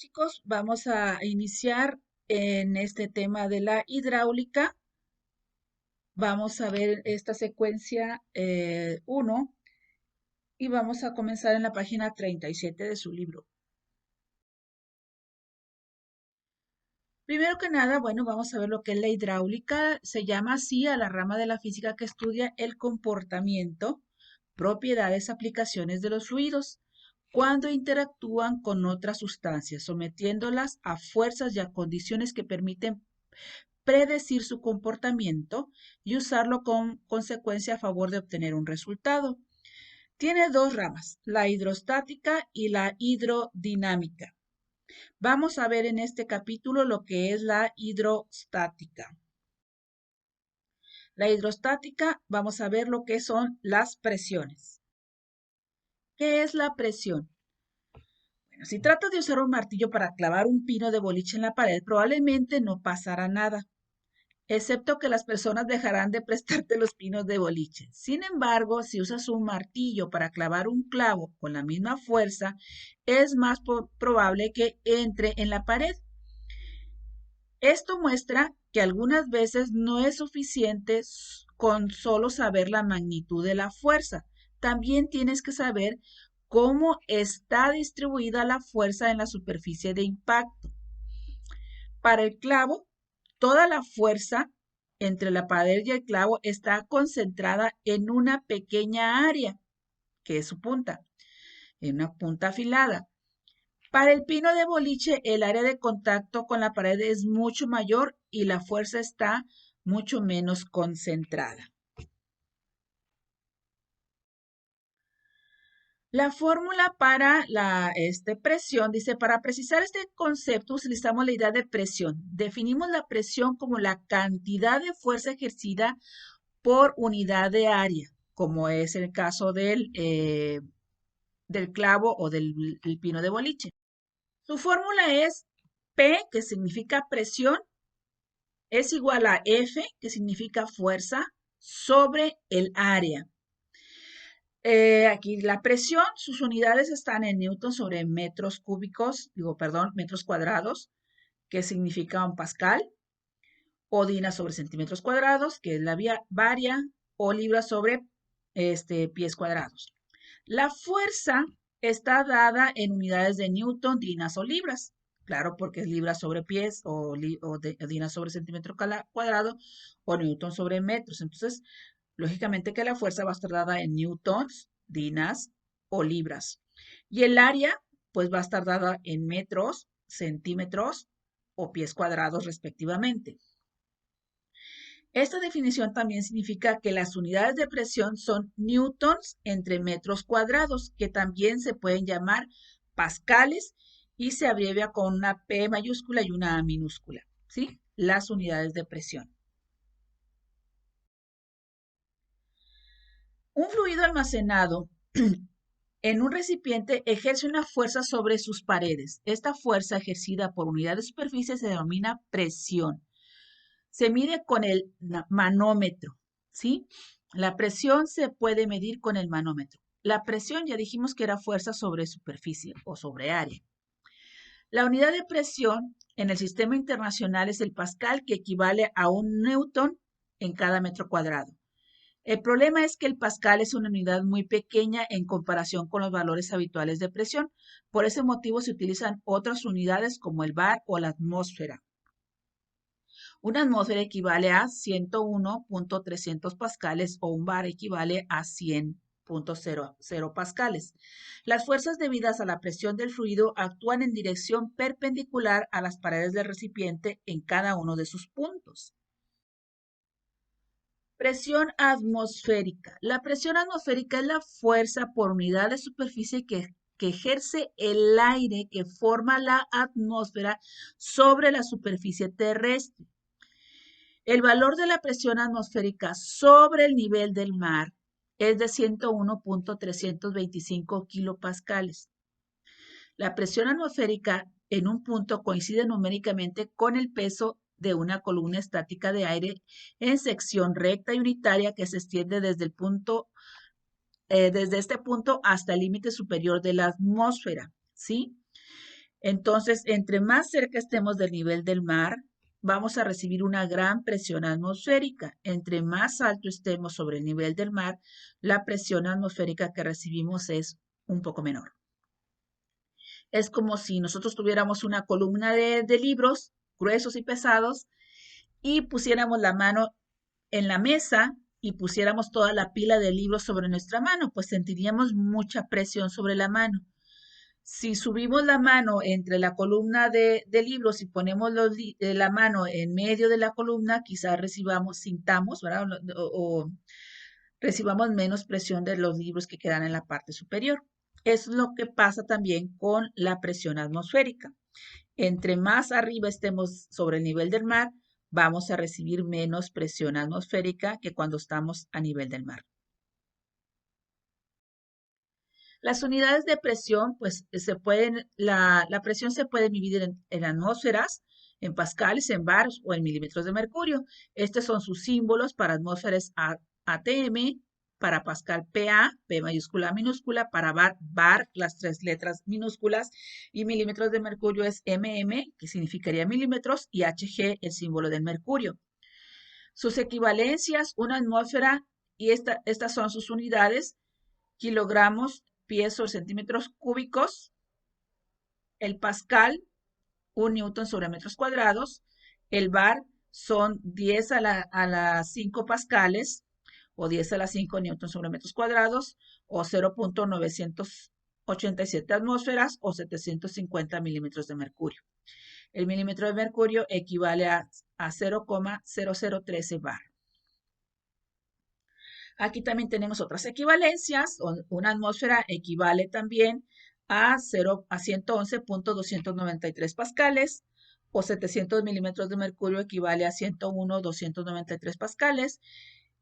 Chicos, vamos a iniciar en este tema de la hidráulica. Vamos a ver esta secuencia 1 y vamos a comenzar en la página 37 de su libro. Primero que nada, bueno, vamos a ver lo que es la hidráulica. Se llama así a la rama de la física que estudia el comportamiento, propiedades, aplicaciones de los fluidos cuando interactúan con otras sustancias, sometiéndolas a fuerzas y a condiciones que permiten predecir su comportamiento y usarlo con consecuencia a favor de obtener un resultado. Tiene dos ramas, la hidrostática y la hidrodinámica. Vamos a ver en este capítulo lo que es la hidrostática. La hidrostática, vamos a ver lo que son las presiones. ¿Qué es la presión? Bueno, si tratas de usar un martillo para clavar un pino de boliche en la pared, probablemente no pasará nada, excepto que las personas dejarán de prestarte los pinos de boliche. Sin embargo, si usas un martillo para clavar un clavo con la misma fuerza, es más probable que entre en la pared. Esto muestra que algunas veces no es suficiente con solo saber la magnitud de la fuerza. También tienes que saber cómo está distribuida la fuerza en la superficie de impacto. Para el clavo, toda la fuerza entre la pared y el clavo está concentrada en una pequeña área, que es su punta, en una punta afilada. Para el pino de boliche, el área de contacto con la pared es mucho mayor y la fuerza está mucho menos concentrada. La fórmula para la presión dice, para precisar este concepto utilizamos la idea de presión. Definimos la presión como la cantidad de fuerza ejercida por unidad de área, como es el caso del clavo o del pino de boliche. Su fórmula es P, que significa presión, es igual a F, que significa fuerza, sobre el área. Aquí la presión, sus unidades están en newton sobre metros cúbicos, metros cuadrados, que significa un pascal, o dinas sobre centímetros cuadrados, que es la varia, o libras sobre pies cuadrados. La fuerza está dada en unidades de newton, dinas o libras. Claro, porque es libras sobre pies o dinas sobre centímetro cuadrado o newton sobre metros. Entonces, lógicamente que la fuerza va a estar dada en newtons, dinas o libras. Y el área, pues va a estar dada en metros, centímetros o pies cuadrados respectivamente. Esta definición también significa que las unidades de presión son newtons entre metros cuadrados, que también se pueden llamar pascales y se abrevia con una P mayúscula y una A minúscula, ¿sí? Las unidades de presión. Un fluido almacenado en un recipiente ejerce una fuerza sobre sus paredes. Esta fuerza ejercida por unidad de superficie se denomina presión. Se mide con el manómetro, ¿sí? La presión se puede medir con el manómetro. La presión ya dijimos que era fuerza sobre superficie o sobre área. La unidad de presión en el sistema internacional es el pascal, que equivale a un newton en cada metro cuadrado. El problema es que el pascal es una unidad muy pequeña en comparación con los valores habituales de presión. Por ese motivo se utilizan otras unidades como el bar o la atmósfera. Una atmósfera equivale a 101.300 pascales o un bar equivale a 100.00 pascales. Las fuerzas debidas a la presión del fluido actúan en dirección perpendicular a las paredes del recipiente en cada uno de sus puntos. Presión atmosférica. La presión atmosférica es la fuerza por unidad de superficie que ejerce el aire que forma la atmósfera sobre la superficie terrestre. El valor de la presión atmosférica sobre el nivel del mar es de 101.325 kilopascales. La presión atmosférica en un punto coincide numéricamente con el peso de una columna estática de aire en sección recta y unitaria que se extiende desde este punto hasta el límite superior de la atmósfera, ¿sí? Entonces, entre más cerca estemos del nivel del mar, vamos a recibir una gran presión atmosférica. Entre más alto estemos sobre el nivel del mar, la presión atmosférica que recibimos es un poco menor. Es como si nosotros tuviéramos una columna de libros gruesos y pesados y pusiéramos la mano en la mesa y pusiéramos toda la pila de libros sobre nuestra mano, pues sentiríamos mucha presión sobre la mano. Si subimos la mano entre la columna de libros y ponemos la mano en medio de la columna, quizás sintamos, ¿verdad? O recibamos menos presión de los libros que quedan en la parte superior. Es lo que pasa también con la presión atmosférica. Entre más arriba estemos sobre el nivel del mar, vamos a recibir menos presión atmosférica que cuando estamos a nivel del mar. Las unidades de presión, pues la presión se puede dividir en atmósferas, en pascales, en bars o en milímetros de mercurio. Estos son sus símbolos. Para atmósferas ATM, para pascal PA, P mayúscula minúscula, para bar, las tres letras minúsculas, y milímetros de mercurio es MM, que significaría milímetros, y HG, el símbolo del mercurio. Sus equivalencias, una atmósfera, y estas son sus unidades: kilogramos, pies o centímetros cúbicos. El pascal, 1 newton sobre metros cuadrados. El bar son 10 a la 5 pascales o 10 a la 5 newton sobre metros cuadrados o 0.987 atmósferas o 750 milímetros de mercurio. El milímetro de mercurio equivale a 0,0013 bar. Aquí también tenemos otras equivalencias. Una atmósfera equivale también a 111.293 pascales, o 700 milímetros de mercurio equivale a 101.293 pascales,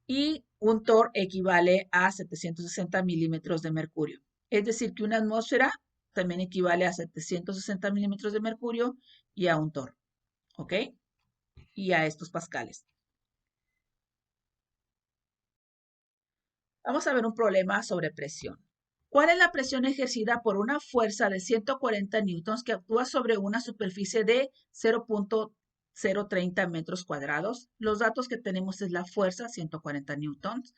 y un torr equivale a 760 milímetros de mercurio. Es decir, que una atmósfera también equivale a 760 milímetros de mercurio y a un torr, ¿ok? Y a estos pascales. Vamos a ver un problema sobre presión. ¿Cuál es la presión ejercida por una fuerza de 140 newtons que actúa sobre una superficie de 0.030 metros cuadrados? Los datos que tenemos es la fuerza, 140 newtons.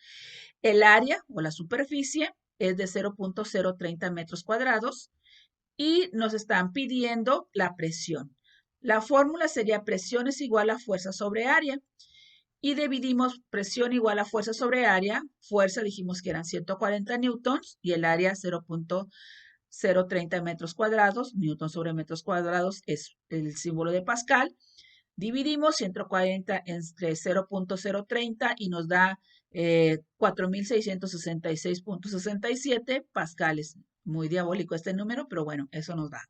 El área o la superficie es de 0.030 metros cuadrados. Y nos están pidiendo la presión. La fórmula sería presión es igual a fuerza sobre área. Y dividimos presión igual a fuerza sobre área. Fuerza dijimos que eran 140 newtons y el área 0.030 metros cuadrados. Newton sobre metros cuadrados es el símbolo de Pascal. Dividimos 140 entre 0.030 y nos da 4.666.67 pascales. Muy diabólico este número, pero bueno, eso nos da.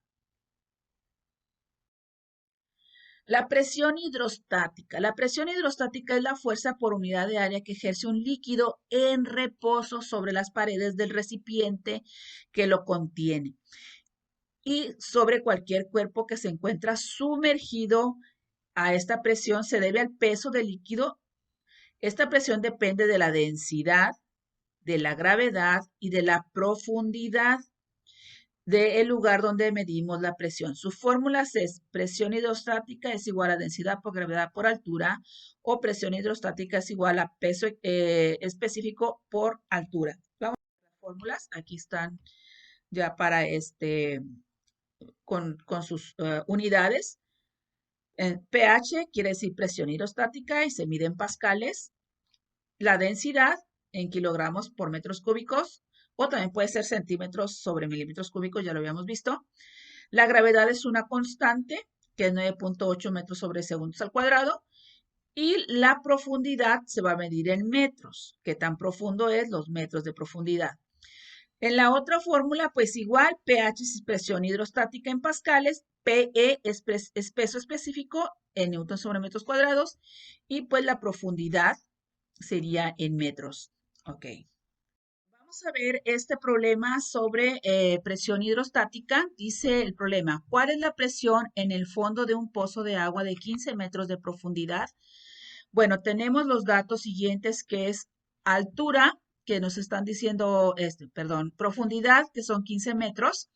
La presión hidrostática. La presión hidrostática es la fuerza por unidad de área que ejerce un líquido en reposo sobre las paredes del recipiente que lo contiene y sobre cualquier cuerpo que se encuentra sumergido. A esta presión se debe al peso del líquido. Esta presión depende de la densidad, de la gravedad y de la profundidad del lugar donde medimos la presión. Su fórmula es presión hidrostática es igual a densidad por gravedad por altura, o presión hidrostática es igual a peso específico por altura. Vamos a ver las fórmulas. Aquí están ya para con sus unidades. pH quiere decir presión hidrostática y se mide en pascales. La densidad en kilogramos por metros cúbicos, o también puede ser centímetros sobre milímetros cúbicos, ya lo habíamos visto. La gravedad es una constante, que es 9.8 metros sobre segundos al cuadrado. Y la profundidad se va a medir en metros. ¿Qué tan profundo es? Los metros de profundidad. En la otra fórmula, pues igual, pH es presión hidrostática en pascales, PE es peso específico en newtons sobre metros cuadrados, y pues la profundidad sería en metros. Ok. Vamos a ver este problema sobre presión hidrostática. Dice el problema: ¿cuál es la presión en el fondo de un pozo de agua de 15 metros de profundidad? Bueno, tenemos los datos siguientes, que es altura, que nos están diciendo, profundidad, que son 15 metros,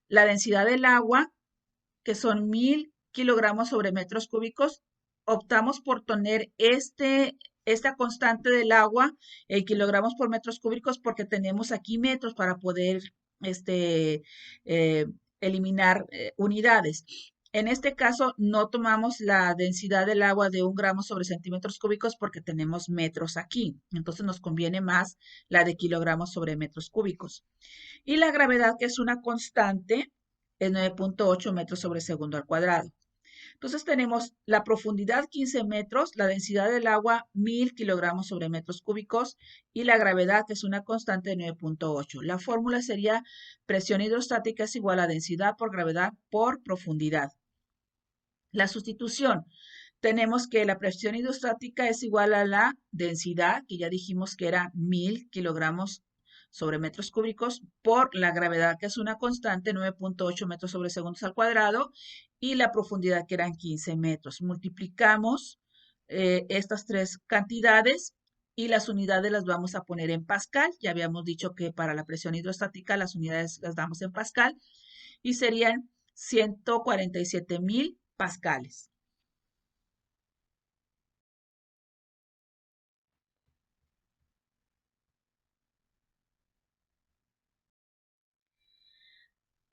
la densidad del agua, que son 1000 kilogramos sobre metros cúbicos. Optamos por tener esta constante del agua en kilogramos por metros cúbicos porque tenemos aquí metros para poder este, eh, eliminar unidades. En este caso, no tomamos la densidad del agua de 1 gramo sobre centímetros cúbicos porque tenemos metros aquí. Entonces nos conviene más la de kilogramos sobre metros cúbicos. Y la gravedad, que es una constante, es 9.8 metros sobre segundo al cuadrado. Entonces tenemos la profundidad 15 metros, la densidad del agua 1000 kilogramos sobre metros cúbicos y la gravedad, que es una constante de 9.8. La fórmula sería presión hidrostática es igual a densidad por gravedad por profundidad. La sustitución. Tenemos que la presión hidrostática es igual a la densidad, que ya dijimos que era 1000 kilogramos sobre metros cúbicos, por la gravedad, que es una constante, 9.8 metros sobre segundos al cuadrado, y la profundidad, que eran 15 metros. Multiplicamos estas tres cantidades y las unidades las vamos a poner en pascal. Ya habíamos dicho que para la presión hidrostática las unidades las damos en pascal y serían 147.000 pascales.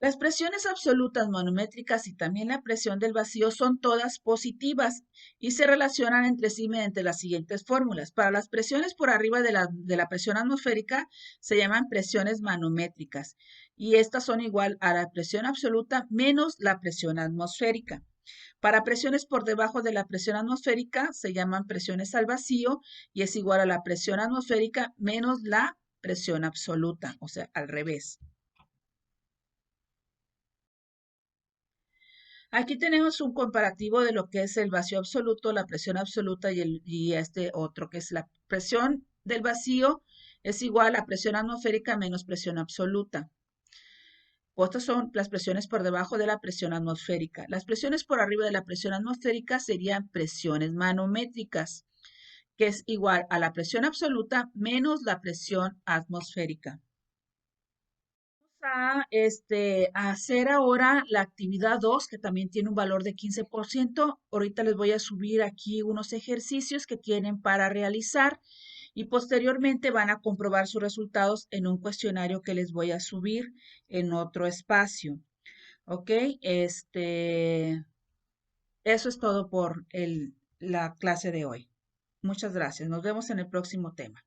Las presiones absolutas manométricas y también la presión del vacío son todas positivas y se relacionan entre sí mediante las siguientes fórmulas. Para las presiones por arriba de la presión atmosférica se llaman presiones manométricas y estas son igual a la presión absoluta menos la presión atmosférica. Para presiones por debajo de la presión atmosférica se llaman presiones al vacío y es igual a la presión atmosférica menos la presión absoluta, o sea, al revés. Aquí tenemos un comparativo de lo que es el vacío absoluto, la presión absoluta y este otro, que es la presión del vacío es igual a presión atmosférica menos presión absoluta. Estas son las presiones por debajo de la presión atmosférica. Las presiones por arriba de la presión atmosférica serían presiones manométricas, que es igual a la presión absoluta menos la presión atmosférica. A hacer ahora la actividad 2, que también tiene un valor de 15%. Ahorita les voy a subir aquí unos ejercicios que tienen para realizar y posteriormente van a comprobar sus resultados en un cuestionario que les voy a subir en otro espacio. ¿Ok? Eso es todo por la clase de hoy. Muchas gracias. Nos vemos en el próximo tema.